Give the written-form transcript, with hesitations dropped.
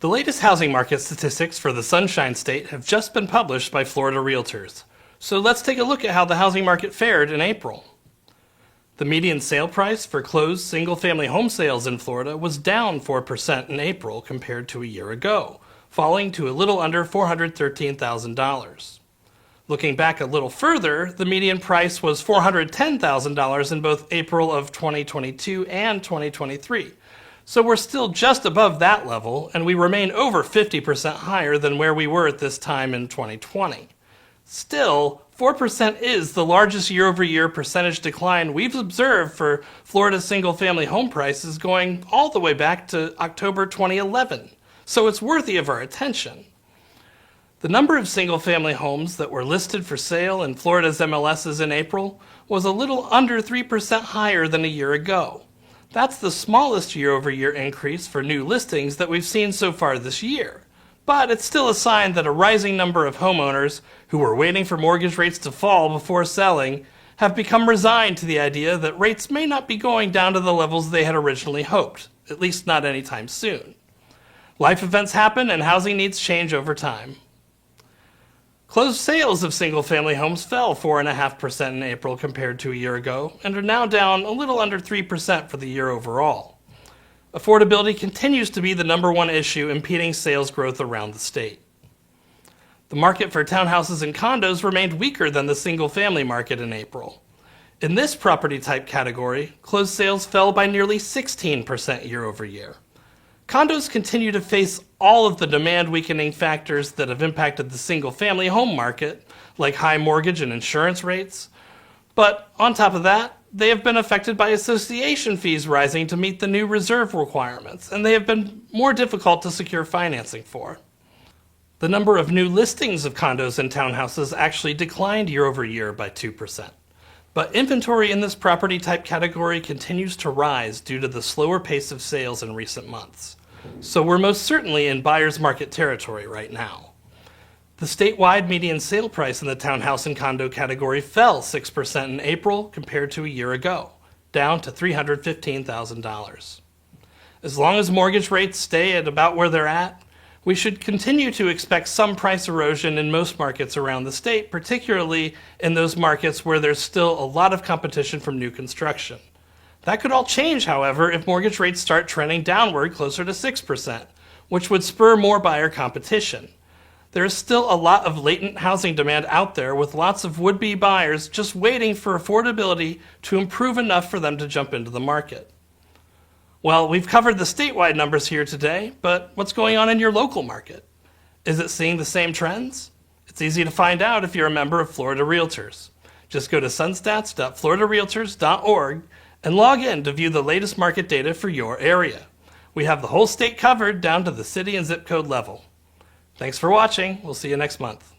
The latest housing market statistics for the Sunshine State have just been published by Florida Realtors. So let's take a look at how the housing market fared in April. The median sale price for closed single-family home sales in Florida was down 4% in April compared to a year ago, falling to a little under $413,000. Looking back a little further, the median price was $410,000 in both April of 2022 and 2023. So we're still just above that level, and we remain over 50% higher than where we were at this time in 2020. Still, 4% is the largest year-over-year percentage decline we've observed for Florida single-family home prices going all the way back to October 2011. So it's worthy of our attention. The number of single-family homes that were listed for sale in Florida's MLSs in April was a little under 3% higher than a year ago. That's the smallest year-over-year increase for new listings that we've seen so far this year. But it's still a sign that a rising number of homeowners who were waiting for mortgage rates to fall before selling have become resigned to the idea that rates may not be going down to the levels they had originally hoped, at least not anytime soon. Life events happen and housing needs change over time. Closed sales of single-family homes fell 4.5% in April compared to a year ago and are now down a little under 3% for the year overall. Affordability continues to be the number one issue impeding sales growth around the state. The market for townhouses and condos remained weaker than the single-family market in April. In this property type category, closed sales fell by nearly 16% year over year. Condos continue to face all of the demand weakening factors that have impacted the single-family home market, like high mortgage and insurance rates. But on top of that, they have been affected by association fees rising to meet the new reserve requirements, and they have been more difficult to secure financing for. The number of new listings of condos and townhouses actually declined year over year by 2%. But inventory in this property type category continues to rise due to the slower pace of sales in recent months. So we're most certainly in buyer's market territory right now. The statewide median sale price in the townhouse and condo category fell 6% in April compared to a year ago, down to $315,000. As long as mortgage rates stay at about where they're at, we should continue to expect some price erosion in most markets around the state, particularly in those markets where there's still a lot of competition from new construction. That could all change, however, if mortgage rates start trending downward closer to 6%, which would spur more buyer competition. There is still a lot of latent housing demand out there with lots of would-be buyers just waiting for affordability to improve enough for them to jump into the market. Well, we've covered the statewide numbers here today, but what's going on in your local market? Is it seeing the same trends? It's easy to find out if you're a member of Florida Realtors. Just go to sunstats.floridarealtors.org and log in to view the latest market data for your area. We have the whole state covered down to the city and zip code level. Thanks for watching. We'll see you next month.